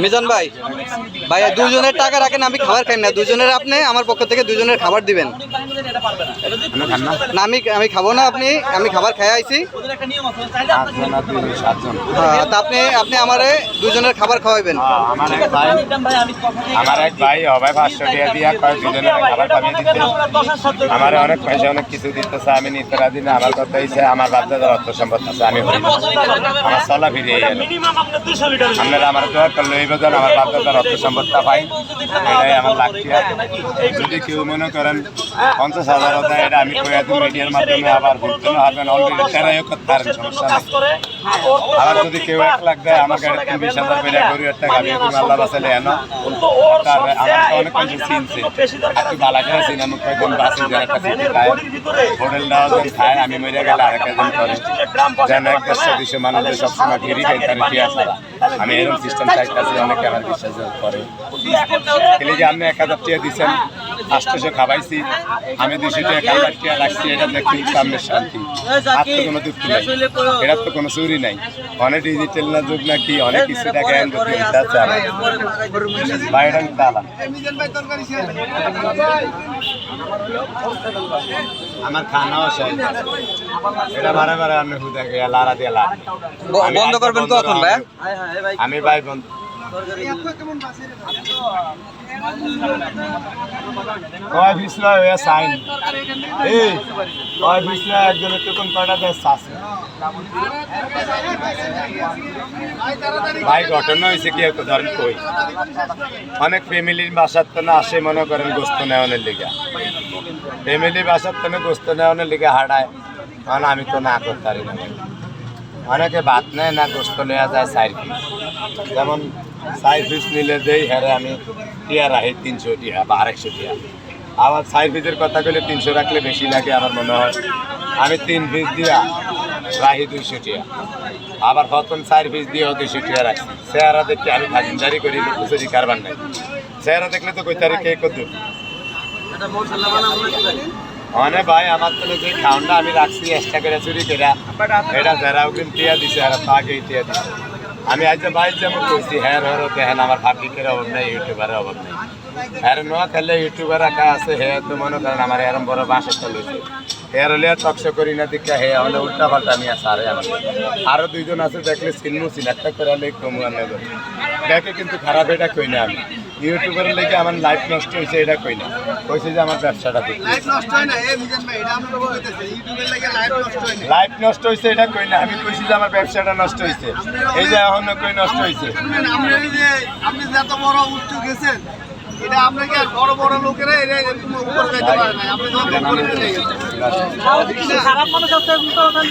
মিজান ভাই, ভাইয়া দুজনের টাকা রাখেন, আমি খাবার খাই না। দুজনের আপনি আমার পক্ষ থেকে দুজনের খাবার দিবেন না? আমি খাবো না, আমি খাবার খাই আইছি। হ্যাঁ, তা আপনি আমারে দুজনের খাবার খাওয়াইবেন। আমার এক ভাই হবে 500 টাকা দিয়া কয় দুজনের খাবার খাইয়ে দিতে। আমার অনেক পয়সা অনেক কিছু দিতেছে, আমি নিতে রাজি না। আমার কথা হইছে আমার বাপদাদার অর্থ সম্পদ আছে, আমি হই না। আমার চলা ফিরিয়ে গেল। আপনারা আমার দোয়া করলে এই বাজার আমার বাপদাদার অর্থ সম্পদটা পাই, এটাই আমার লাগছে। যদি কেউ মনে করেন 50,000 দেয়, এটা আমি কয়ে দিই মিডিয়ার মাধ্যমে, আবার ভুলতে না হবেন, অলরেডি তেরাইও করতে পারেন, সমস্যা নেই। আবার যদি কেউ 1 লাখ দেয়, আমার গাড়ি 20,000 বেড়ে গরিবের টাকা আমি তুমি আল্লাহ বাঁচালে এনো। আমার অনেক কিছু চিনছে, একটু বালা করে চিন, আমি কয়েকদিন বাসি যেন একটা চিঠি খায়, হোটেল দেওয়া যেন খায়, আমি মরে গেলে আরেক একজন করে যেন 100-200 মানুষের সবসময় ফিরি খাই তার টিয়া ছাড়া। আমি এরকম সিস্টেম চাইতেছি, অনেকে আমার বিশ্বাস করে। এলে যে আপনি 1000 টাকা দিচ্ছেন, 800 খাবাইছি, আমি 200 টাকা কালবার টাকা রাখছি, এটা দেখি সামনের শান্তি। আর তো কোনো দুঃখ নেই, এটার তো কোনো চুরি নাই। অনেক ডিজিটাল না যুগ নাকি, অনেক কিছু টাকা এন করতে চাচ্ছে বাইরে তালা। আমার খানাও শেষ, এটা বারে বারে আমি হুদা গিয়ে লারা দিয়ে লাগ বন্ধ করবেন কখন ভাই? আমি ভাই বন্ধ কয় বিছনা হয়ে সাইন এই কয় বিছনা একজনের টুকুন কয়টা দেশ আছে ভাই। ঘটনা হয়েছে কি একটু ধরেন কই, অনেক ফ্যামিলির বাসার তো না আসে মনে করেন গোস্ত নেওয়ানোর লিগা, ফ্যামিলি বাসার তো না গোস্ত নেওয়ানোর লিগা হাঁটায়, কারণ আমি তো না করতে পারি না। অনেকে ভাত নেয় না, গোস্ত নেওয়া যায় 4 পিস, যেমন 4 পিস নিলে দেই হ্যাঁ আমি টিয়া রাখি 300 টিয়া বা 250 টিয়া। আবার 4 পিসের কথা বলে 300 রাখলে বেশি লাগে আমার মনে হয়, আমি 3 পিস দিয়া রাখি 200 টিয়া। আবার প্রথম 4 পিস দিয়েও 200 টিয়া রাখছি। চেহারা দেখতে আমি খাজিনদারি করি, লুকুচুরি কারবার নাই। চেহারা দেখলে তো কই তারিখে কত অনেক ভাই। আমার তো যে খাওয়ানটা আমি রাখছি এক্সট্রা করে চুরি করে, এটা যারা ওদিন টিয়া দিছে আর তাকে টিয়া দিছে। আমি আজ ভাই যেমন করছি হ্যাঁ হরো দেখেন আমার পাবলিকের অভাব নেই, ইউটিউবারের অভাব নেই। হ্যাঁ নোয়া খেললে ইউটিউবার রাখা আছে, হ্যাঁ তো মনে করেন আমার এরম বড় বাসের তল হয়েছে, হ্যাঁ হলে টকশো করি না দিকে হ্যাঁ হলে উল্টা পাল্টা নিয়ে সারে আমার। আরও 2 জন আছে দেখলে চিনমু চিনাক্তা করে হলে কমু আনে দেখে, কিন্তু খারাপ এটা কই না। আমি ইউটিউবের লেগে আমার লাইফ নষ্ট হয়েছে এটা কই না, কইছে যে আমার ব্যবসাটা লাইফ নষ্ট হয়েছে এটা কই না, আমি কইছি যে আমার ব্যবসাটা নষ্ট হয়েছে। এই যে এখন কই নষ্ট হয়েছে, আপনি যত বড় উচ্চ গেছেন এটা আপনাকে আর বড় বড় লোকেরা এটা এরকম উপরে যাইতে পারে না, আপনি যত উপরে চলে গেছেন। খারাপ মানুষ আছে